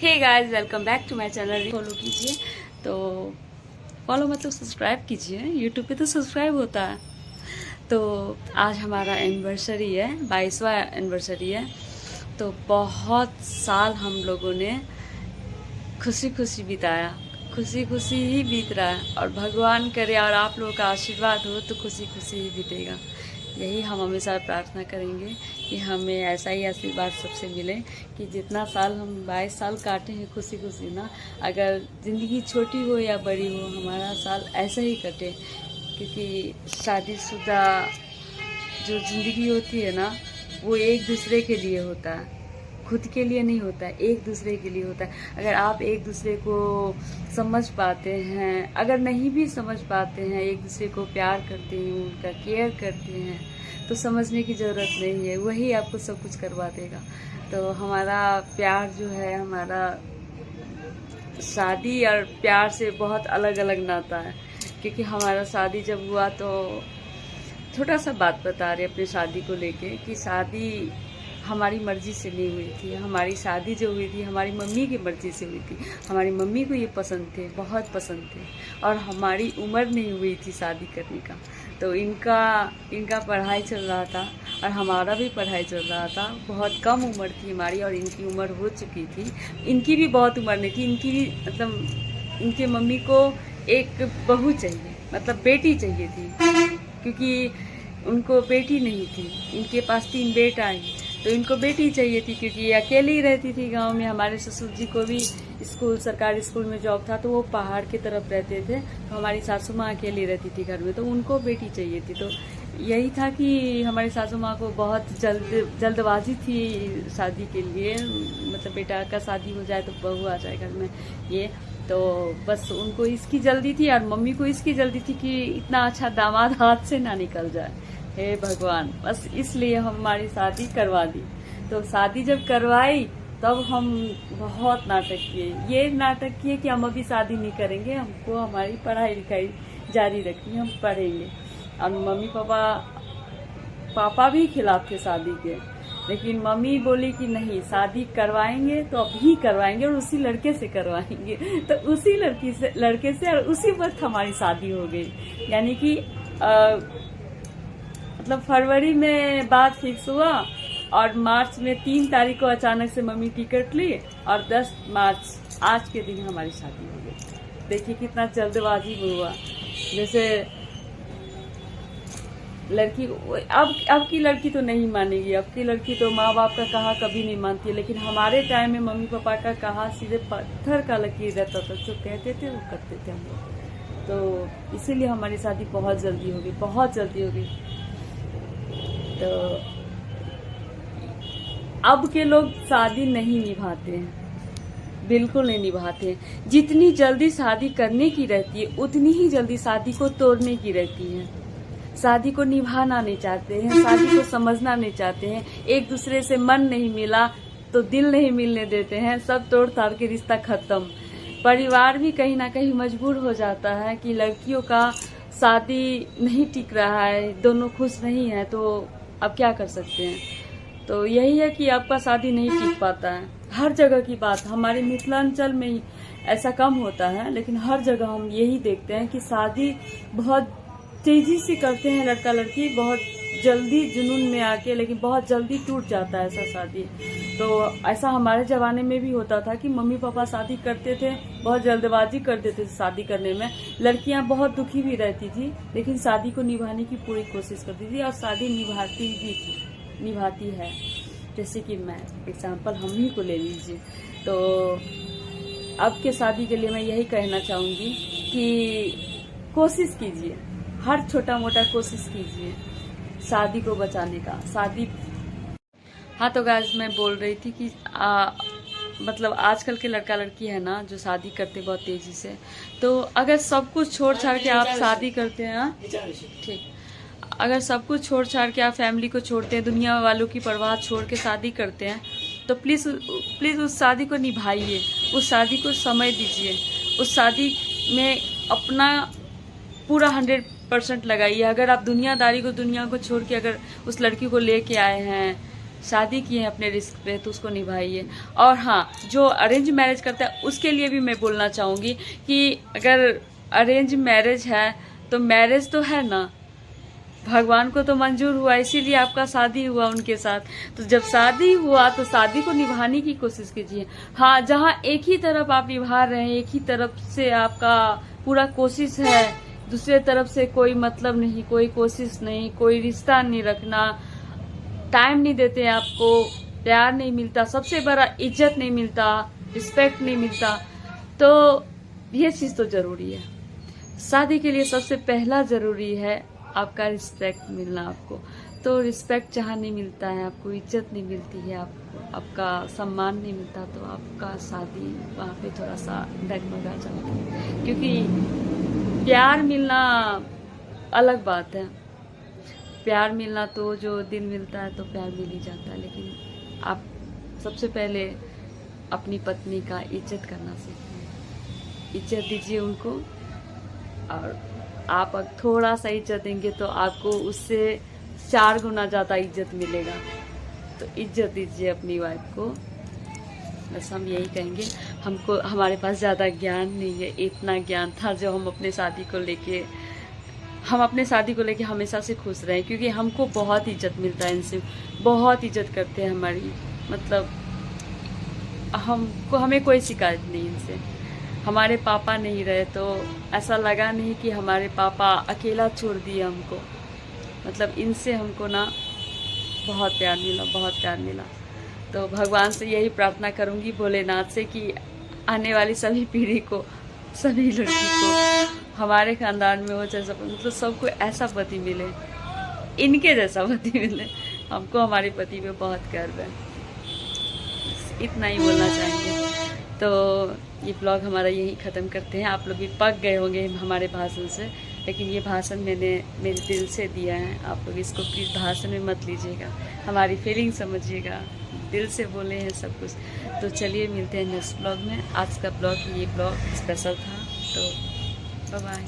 Hey guys, welcome back to my channel. Follow कीजिए, तो follow मतलब सब्सक्राइब कीजिए। यूट्यूब पे तो सब्सक्राइब होता है। तो आज हमारा एनिवर्सरी है, 22वां एनिवर्सरी है। तो बहुत साल हम लोगों ने खुशी खुशी बिताया, खुशी खुशी ही बीत रहा है। और भगवान करे और आप लोगों का आशीर्वाद हो तो खुशी खुशी ही बीतेगा। यही हम हमेशा प्रार्थना करेंगे कि हमें ऐसा ही आशीर्वाद सबसे मिले कि जितना साल हम 22 साल काटे हैं खुशी खुशी ना, अगर ज़िंदगी छोटी हो या बड़ी हो, हमारा साल ऐसा ही कटे। क्योंकि शादीशुदा जो ज़िंदगी होती है ना, वो एक दूसरे के लिए होता है, खुद के लिए नहीं होता है, एक दूसरे के लिए होता है। अगर आप एक दूसरे को समझ पाते हैं, अगर नहीं भी समझ पाते हैं, एक दूसरे को प्यार करते हैं, उनका केयर करते हैं, तो समझने की ज़रूरत नहीं है, वही आपको सब कुछ करवा देगा। तो हमारा प्यार जो है, हमारा शादी और प्यार से बहुत अलग अलग नाता है। क्योंकि हमारा शादी जब हुआ तो छोटा सा बात बता रहे अपनी शादी को लेके कि शादी हमारी मर्ज़ी से नहीं हुई थी। हमारी शादी जो हुई थी हमारी मम्मी की मर्ज़ी से हुई थी। हमारी मम्मी को ये पसंद थे, बहुत पसंद थे, और हमारी उम्र नहीं हुई थी शादी करने का। तो इनका पढ़ाई चल रहा था और हमारा भी पढ़ाई चल रहा था। बहुत कम उम्र थी हमारी और इनकी उम्र हो चुकी थी। इनकी भी बहुत उम्र नहीं थी, इनकी भी मतलब इनके मम्मी को एक बहू चाहिए, मतलब बेटी चाहिए थी। क्योंकि उनको बेटी नहीं थी, इनके पास 3 बेटा हैं, तो इनको बेटी चाहिए थी। क्योंकि ये अकेली ही रहती थी गांव में। हमारे ससुर जी को भी स्कूल, सरकारी स्कूल में जॉब था, तो वो पहाड़ की तरफ रहते थे। तो हमारी सासू माँ अकेली रहती थी घर में, तो उनको बेटी चाहिए थी। तो यही था कि हमारी सासू माँ को बहुत जल्दबाजी थी शादी के लिए। मतलब बेटा का शादी हो जाए तो बहू आ जाए घर में, ये तो बस उनको इसकी जल्दी थी और मम्मी को इसकी जल्दी थी कि इतना अच्छा दामाद हाथ से ना निकल जाए। हे भगवान, बस इसलिए हमारी शादी करवा दी। तो शादी जब करवाई तब हम बहुत नाटक किए। ये नाटक किए कि हम अभी शादी नहीं करेंगे, हमको हमारी पढ़ाई लिखाई जारी रखनी, हम पढ़ेंगे। और मम्मी पापा भी खिलाफ थे शादी के, लेकिन मम्मी बोली कि नहीं, शादी करवाएंगे तो अभी करवाएंगे और उसी लड़के से करवाएंगे। तो उसी लड़के से और उसी वक्त हमारी शादी हो गई। यानी कि मतलब फरवरी में बात फिक्स हुआ और मार्च में 3 तारीख को अचानक से मम्मी टिकट ली और 10 मार्च आज के दिन हमारी शादी हो गई। देखिए कितना जल्दबाजी में हुआ। जैसे लड़की अब की लड़की तो नहीं मानेगी, अब की लड़की तो माँ बाप का कहा कभी नहीं मानती है। लेकिन हमारे टाइम में मम्मी पापा का कहा सीधे पत्थर का लकीर रहता था, जो कहते थे वो करते थे हम लोग। तो इसीलिए हमारी शादी बहुत जल्दी हो गई, बहुत जल्दी हो गई। तो अब के लोग शादी नहीं निभाते हैं, बिल्कुल नहीं निभाते हैं। जितनी जल्दी शादी करने की रहती है उतनी ही जल्दी शादी को तोड़ने की रहती है। शादी को निभाना नहीं चाहते हैं, शादी को समझना नहीं चाहते हैं। एक दूसरे से मन नहीं मिला तो दिल नहीं मिलने देते हैं, सब तोड़ ताड़ के रिश्ता खत्म। परिवार भी कहीं ना कहीं मजबूर हो जाता है कि लड़कियों का शादी नहीं टिक रहा है, दोनों खुश नहीं है, तो अब क्या कर सकते हैं। तो यही है कि आपका शादी नहीं टिक पाता है। हर जगह की बात, हमारे मिथिलांचल में ही ऐसा कम होता है, लेकिन हर जगह हम यही देखते हैं कि शादी बहुत तेजी से करते हैं लड़का लड़की, बहुत जल्दी जुनून में आके, लेकिन बहुत जल्दी टूट जाता है ऐसा शादी। तो ऐसा हमारे ज़माने में भी होता था कि मम्मी पापा शादी करते थे, बहुत जल्दबाजी कर देते थे शादी करने में। लड़कियां बहुत दुखी भी रहती थी, लेकिन शादी को निभाने की पूरी कोशिश करती थी और शादी निभाती भी थी, निभाती है। जैसे कि मैं एग्जाम्पल हम ही को ले लीजिए। तो अब के शादी के लिए मैं यही कहना चाहूँगी कि कोशिश कीजिए, हर छोटा मोटा कोशिश कीजिए शादी को बचाने का। शादी हाँ, तो गाइस मैं बोल रही थी कि मतलब आजकल के लड़का लड़की है ना जो शादी करते बहुत तेजी से, तो अगर सब कुछ छोड़ छाड़ के आप शादी करते हैं, ठीक, अगर सब कुछ छोड़ छाड़ के आप फैमिली को छोड़ते हैं, दुनिया वालों की परवाह छोड़ के शादी करते हैं, तो प्लीज़ उस शादी को निभाइए, उस शादी को समय दीजिए, उस शादी में अपना पूरा 100% लगाइए। अगर आप दुनिया को छोड़ के अगर उस लड़की को लेके आए हैं, शादी की है अपने रिस्क पे तो उसको निभाइए। और हाँ, जो अरेंज मैरिज करता है उसके लिए भी मैं बोलना चाहूँगी कि अगर अरेंज मैरिज है तो मैरिज तो है ना, भगवान को तो मंजूर हुआ, इसीलिए आपका शादी हुआ उनके साथ। तो जब शादी हुआ तो शादी को निभाने की कोशिश कीजिए। हाँ, जहाँ एक ही तरफ आप निभा रहे हैं, एक ही तरफ से आपका पूरा कोशिश है, दूसरे तरफ से कोई मतलब नहीं, कोई कोशिश नहीं, कोई रिश्ता नहीं रखना, टाइम नहीं देते, आपको प्यार नहीं मिलता, सबसे बड़ा इज्जत नहीं मिलता, रिस्पेक्ट नहीं मिलता, तो ये चीज़ तो जरूरी है। शादी के लिए सबसे पहला जरूरी है आपका रिस्पेक्ट मिलना। आपको तो रिस्पेक्ट जहाँ नहीं मिलता है, आपको इज्जत नहीं मिलती है, आपका सम्मान नहीं मिलता, तो आपका शादी वहाँ पे थोड़ा सा डगमगा जाता है। क्योंकि प्यार मिलना अलग बात है, प्यार मिलना तो जो दिन मिलता है तो प्यार मिल ही जाता है, लेकिन आप सबसे पहले अपनी पत्नी का इज्जत करना सीखिए, इज्जत दीजिए उनको। और आप अगर थोड़ा सा इज्जत देंगे तो आपको उससे 4 गुना ज़्यादा इज्जत मिलेगा। तो इज्जत दीजिए अपनी वाइफ को, बस हम यही कहेंगे। हमको हमारे पास ज़्यादा ज्ञान नहीं है, इतना ज्ञान था जो हम अपने शादी को लेके हमेशा से खुश रहे, क्योंकि हमको बहुत इज्जत मिलता है इनसे, बहुत इज्जत करते हैं हमारी, मतलब हमें कोई शिकायत नहीं इनसे। हमारे पापा नहीं रहे तो ऐसा लगा नहीं कि हमारे पापा अकेला छोड़ दिए हमको, मतलब इनसे हमको ना बहुत प्यार मिला, बहुत प्यार मिला। तो भगवान से यही प्रार्थना करूंगी, भोलेनाथ से, कि आने वाली सभी पीढ़ी को, सभी लड़की को हमारे खानदान में हो, जैसा मतलब सबको ऐसा पति मिले, इनके जैसा पति मिले। हमको हमारे पति पे बहुत गर्व है, इतना ही बोलना चाहेंगे। तो ये ब्लॉग हमारा यही ख़त्म करते हैं। आप लोग भी पक गए होंगे हमारे भाषण से, लेकिन ये भाषण मैंने मेरे दिल से दिया है। आप लोग इसको प्लीज़ भाषण में मत लीजिएगा, हमारी फीलिंग समझिएगा, दिल से बोले हैं सब कुछ। तो चलिए मिलते हैं नेक्स्ट ब्लॉग में। आज का ब्लॉग ये ब्लॉग स्पेशल था, तो बाय बाय।